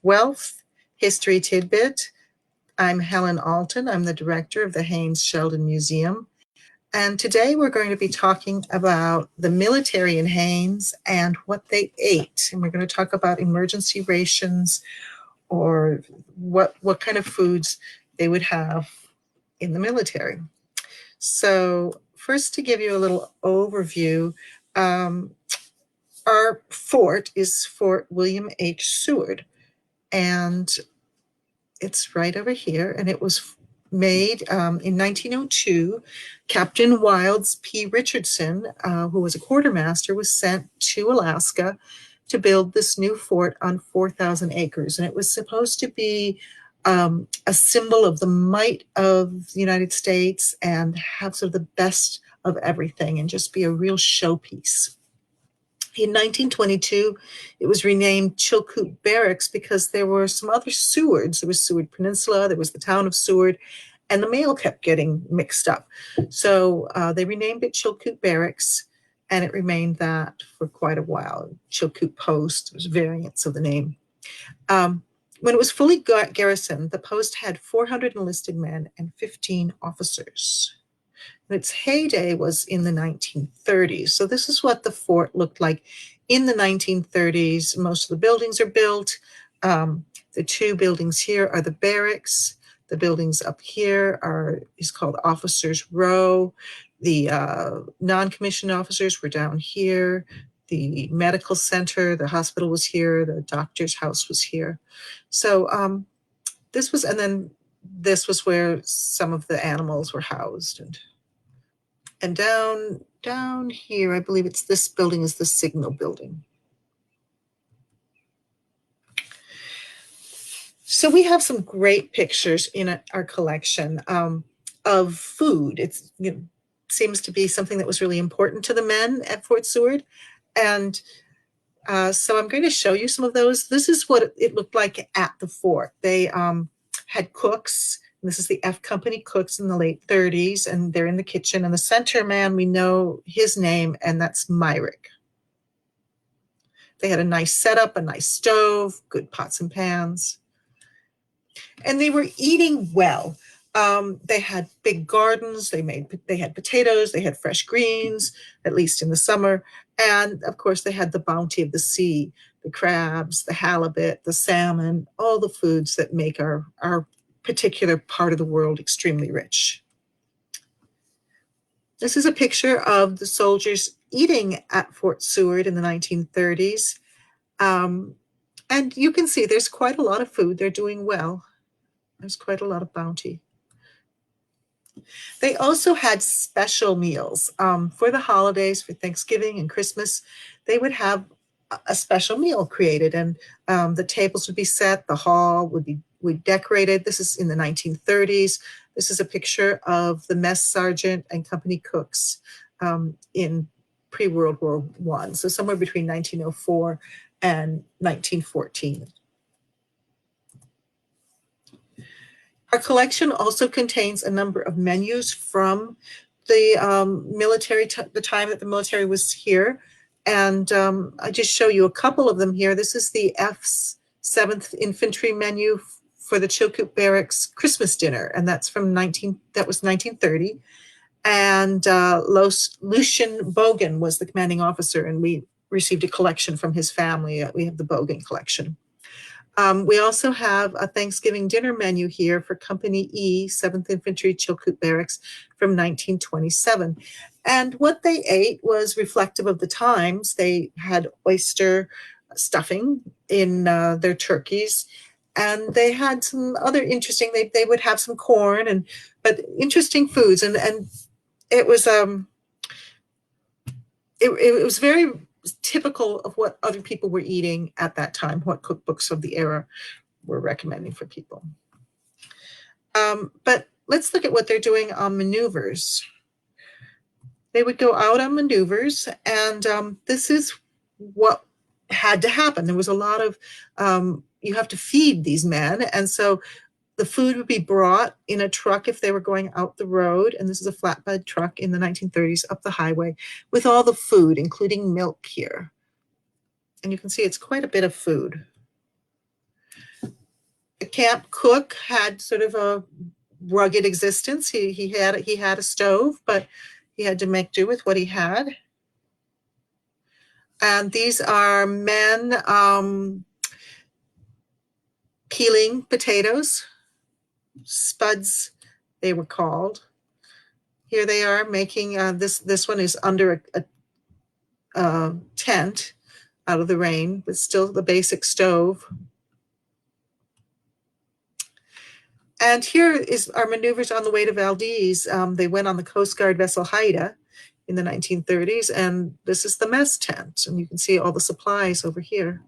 Wealth History Tidbit. I'm Helen Alton. I'm the director of the Haynes Sheldon Museum. And today we're going to be talking about the military in Haynes and what they ate. And we're going to talk about emergency rations, or what kind of foods they would have in the military. So first, to give you a little overview, our fort is Fort William H. Seward, and it's right over here, and it was made in 1902. Captain Wilds P. Richardson, who was a quartermaster, was sent to Alaska to build this new fort on 4,000 acres, and it was supposed to be a symbol of the might of the United States and have sort of the best of everything and just be a real showpiece. In 1922, it was renamed Chilkoot Barracks because there were some other Sewards. There was Seward Peninsula, there was the town of Seward, and the mail kept getting mixed up. So they renamed it Chilkoot Barracks, and it remained that for quite a while. Chilkoot Post, there's variants of the name. When it was fully garrisoned, the post had 400 enlisted men and 15 officers. Its heyday was in the 1930s. So this is what the fort looked like in the 1930s. Most of the buildings are built. The two buildings here are the barracks. The buildings up here is called Officers Row. The non-commissioned officers were down here. The medical center, the hospital was here. The doctor's house was here. So this was where some of the animals were housed. And down here, I believe it's this building is the signal building. So we have some great pictures in our collection of food. It seems to be something that was really important to the men at Fort Seward. And so I'm going to show you some of those. This is what it looked like at the fort. They had cooks. This is the F Company cooks in the late 30s, and they're in the kitchen. And the center man, we know his name, and that's Myrick. They had a nice setup, a nice stove, good pots and pans. And they were eating well. They had big gardens. They had potatoes. They had fresh greens, at least in the summer. And of course, they had the bounty of the sea, the crabs, the halibut, the salmon, all the foods that make our particular part of the world extremely rich. This is a picture of the soldiers eating at Fort Seward in the 1930s. And you can see there's quite a lot of food. They're doing well. There's quite a lot of bounty. They also had special meals for the holidays, for Thanksgiving and Christmas. They would have a special meal created, and the tables would be set. The hall would be decorated. This is in the 1930s. This is a picture of the mess sergeant and company cooks in pre-World War I, so somewhere between 1904 and 1914. Our collection also contains a number of menus from the military, the time that the military was here. And I just show you a couple of them here. This is the F's 7th Infantry menu for the Chilkoot Barracks Christmas dinner, and that's from 1930. And Lucian Bogan was the commanding officer, and we received a collection from his family. We have the Bogan collection. We also have a Thanksgiving dinner menu here for Company E, 7th Infantry Chilkoot Barracks from 1927. And what they ate was reflective of the times. They had oyster stuffing in their turkeys, and they had some other interesting, they would have some corn, but interesting foods. And it was it was very typical of what other people were eating at that time, what cookbooks of the era were recommending for people. But let's look at what they're doing on maneuvers. They would go out on maneuvers, and this is what had to happen. There was a lot of, you have to feed these men, and so the food would be brought in a truck if they were going out the road, and this is a flatbed truck in the 1930s up the highway with all the food, including milk here. And you can see it's quite a bit of food. camp cook had sort of a rugged existence. He had a stove, but he had to make do with what he had. And these are men peeling potatoes, spuds, they were called. Here they are making this one is under a tent out of the rain, but still the basic stove. And here is our maneuvers on the way to Valdez. They went on the Coast Guard vessel Haida in the 1930s, and this is the mess tent, and you can see all the supplies over here.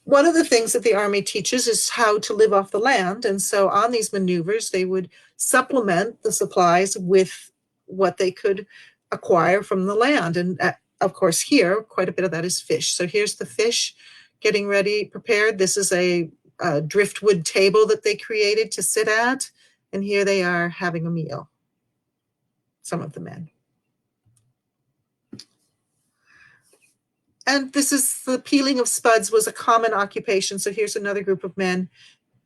One of the things that the Army teaches is how to live off the land, and so on these maneuvers, they would supplement the supplies with what they could acquire from the land. And of course, here, quite a bit of that is fish. So here's the fish getting ready, prepared. This is a driftwood table that they created to sit at, and here they are having a meal, some of the men. And this is the peeling of spuds was a common occupation. So here's another group of men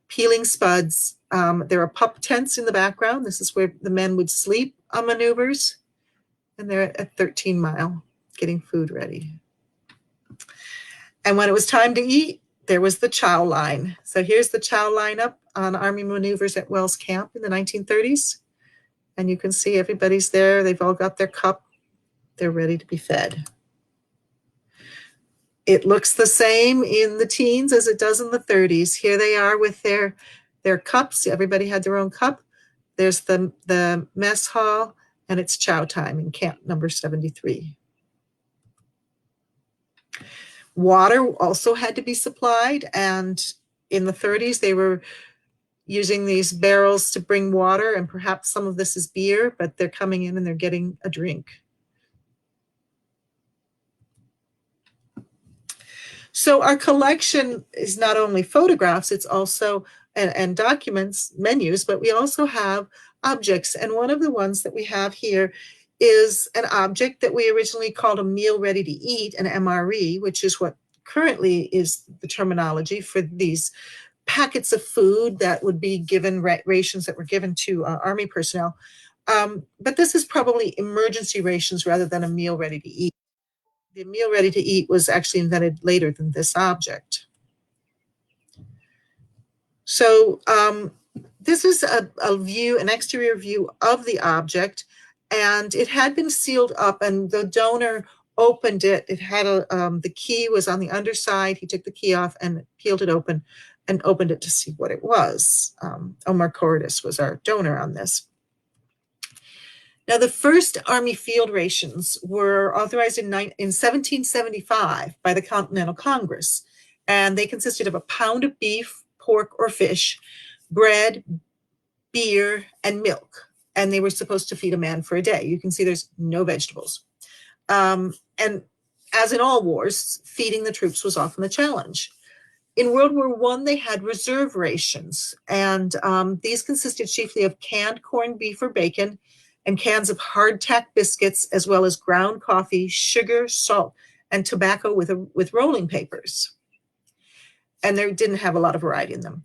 peeling spuds. There are pup tents in the background. This is where the men would sleep on maneuvers. And they're at 13 Mile getting food ready. And when it was time to eat, there was the chow line. So here's the chow line up on Army maneuvers at Wells Camp in the 1930s. And you can see everybody's there. They've all got their cup. They're ready to be fed. It looks the same in the teens as it does in the 30s. Here they are with their cups. Everybody had their own cup. There's the mess hall, and it's chow time in camp number 73. Water also had to be supplied, and in the 30s, they were using these barrels to bring water, and perhaps some of this is beer, but they're coming in and they're getting a drink. So our collection is not only photographs, it's also, and documents, menus, but we also have objects. And one of the ones that we have here is an object that we originally called a meal ready to eat, an MRE, which is what currently is the terminology for these packets of food that would be given, rations that were given to Army personnel. But this is probably emergency rations rather than a meal ready to eat. The meal ready to eat was actually invented later than this object. So this is a view, an exterior view of the object, and it had been sealed up, and the donor opened it. It had the key was on the underside. He took the key off and peeled it open and opened it to see what it was. Omar Cordes was our donor on this. Now, the first Army field rations were authorized in 1775 by the Continental Congress, and they consisted of a pound of beef, pork, or fish, bread, beer, and milk, and they were supposed to feed a man for a day. You can see there's no vegetables. And as in all wars, feeding the troops was often the challenge. In World War I, they had reserve rations, and these consisted chiefly of canned corned beef or bacon, and cans of hardtack biscuits, as well as ground coffee, sugar, salt, and tobacco with rolling papers. And they didn't have a lot of variety in them.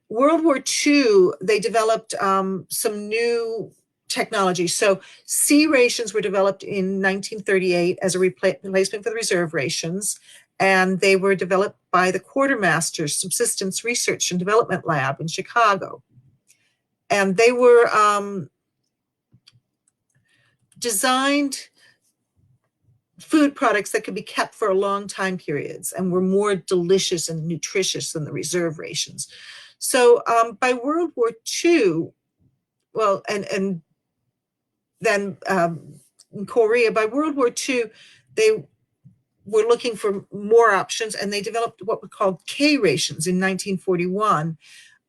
World War II, they developed some new technology. So C rations were developed in 1938 as a replacement for the reserve rations, and they were developed by the Quartermaster's Subsistence Research and Development Lab in Chicago. And they were designed food products that could be kept for a long time periods and were more delicious and nutritious than the reserve rations. So by World War II, well, and then in Korea, by World War II, they were looking for more options, and they developed what were called K rations in 1941.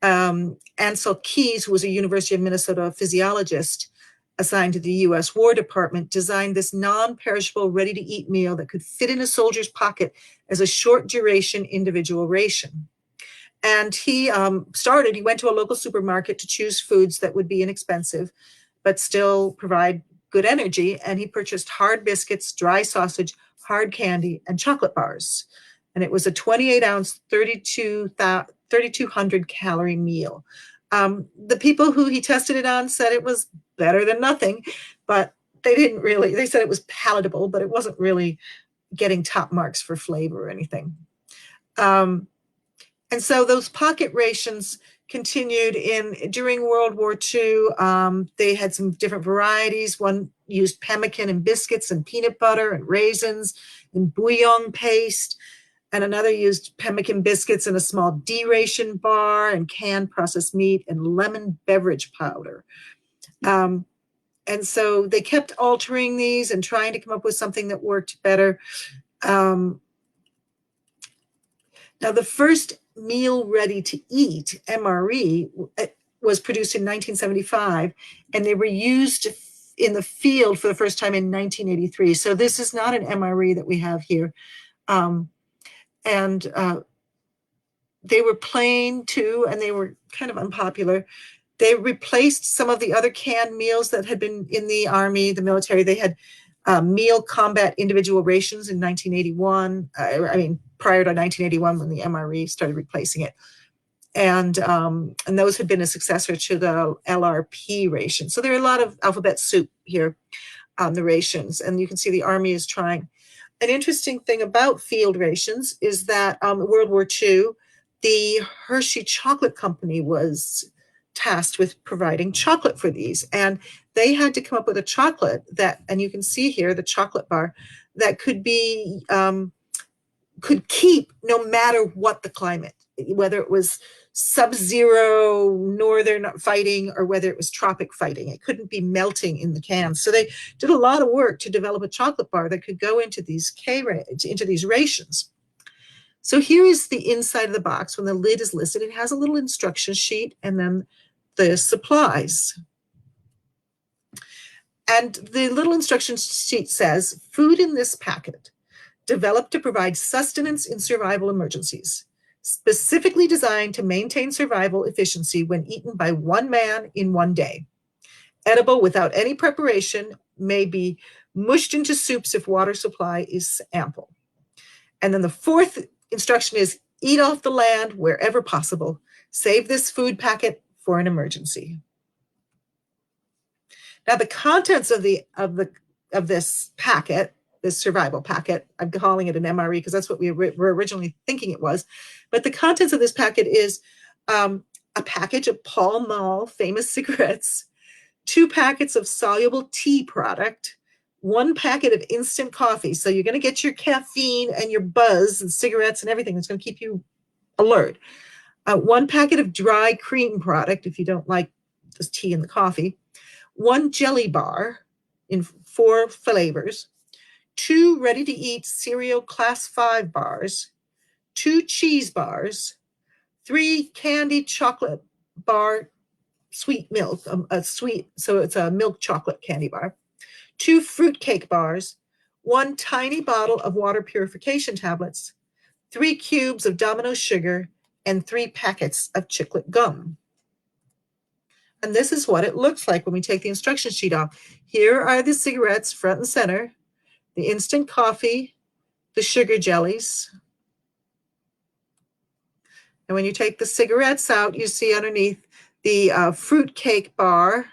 Ansel Keys, who was a University of Minnesota physiologist assigned to the U.S. War Department, designed this non-perishable, ready-to-eat meal that could fit in a soldier's pocket as a short-duration individual ration. And he went to a local supermarket to choose foods that would be inexpensive, but still provide good energy. And he purchased hard biscuits, dry sausage, hard candy, and chocolate bars. and it was a 28-ounce, 3,200 calorie meal. The people who he tested it on said it was better than nothing, but they said it was palatable, but it wasn't really getting top marks for flavor or anything. And so those pocket rations continued during World War II. They had some different varieties. One used pemmican and biscuits and peanut butter and raisins and bouillon paste. And another used pemmican biscuits and a small D-ration bar and canned processed meat and lemon beverage powder. And so they kept altering these and trying to come up with something that worked better. Now, the first meal ready to eat, MRE, was produced in 1975, and they were used in the field for the first time in 1983. So this is not an MRE that we have here. They were plain too, and they were kind of unpopular. They replaced some of the other canned meals that had been in the Army, the military. They had meal combat individual rations in 1981. Prior to 1981 when the MRE started replacing it. And those had been a successor to the LRP ration. So there are a lot of alphabet soup here on the rations, and you can see the Army is trying. An interesting thing about field rations is that in World War II, the Hershey Chocolate Company was tasked with providing chocolate for these. And they had to come up with a chocolate that, and you can see here the chocolate bar, that could keep no matter what the climate, whether it was sub-zero northern fighting or whether it was tropic fighting. It couldn't be melting in the cans. So they did a lot of work to develop a chocolate bar that could go into these rations. So here is the inside of the box. When the lid is listed, it has a little instruction sheet and then the supplies. And the little instruction sheet says, food in this packet, developed to provide sustenance in survival emergencies, specifically designed to maintain survival efficiency when eaten by one man in one day. Edible without any preparation, may be mushed into soups if water supply is ample. And then the fourth instruction is eat off the land wherever possible. Save this food packet for an emergency. Now, the contents of this packet, this survival packet, I'm calling it an MRE because that's what we were originally thinking it was, but the contents of this packet is a package of Pall Mall famous cigarettes, 2 packets of soluble tea product, 1 packet of instant coffee. So you're going to get your caffeine and your buzz and cigarettes and everything that's going to keep you alert. 1 packet of dry cream product if you don't like just tea and the coffee. 1 jelly bar in 4 flavors. 2 ready-to-eat cereal class 5 bars. 2 cheese bars. 3 candied chocolate bar sweet milk, so it's a milk chocolate candy bar. 2 fruitcake bars. 1 tiny bottle of water purification tablets. 3 cubes of Domino sugar, and 3 packets of chiclet gum. And this is what it looks like when we take the instruction sheet off. Here are the cigarettes front and center, the instant coffee, the sugar jellies. And when you take the cigarettes out, you see underneath the fruit cake bar,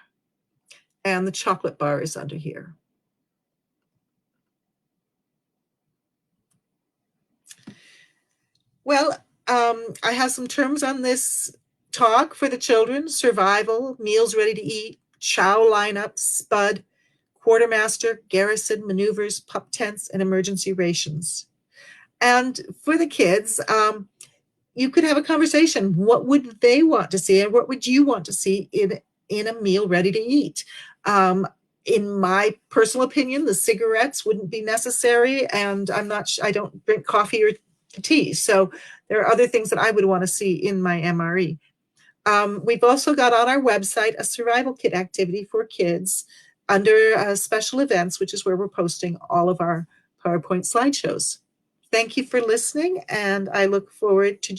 and the chocolate bar is under here. Well, I have some terms on this talk for the children: survival, meals ready to eat, chow lineup, spud, quartermaster, garrison, maneuvers, pup tents, and emergency rations. And for the kids, you could have a conversation. What would they want to see, and what would you want to see in a meal ready to eat? In my personal opinion, the cigarettes wouldn't be necessary, and I don't drink coffee or tea. So there are other things that I would want to see in my MRE. We've also got on our website a survival kit activity for kids under special events, which is where we're posting all of our PowerPoint slideshows. Thank you for listening, and I look forward to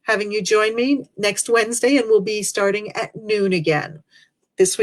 having you join me next Wednesday, and we'll be starting at noon again. This week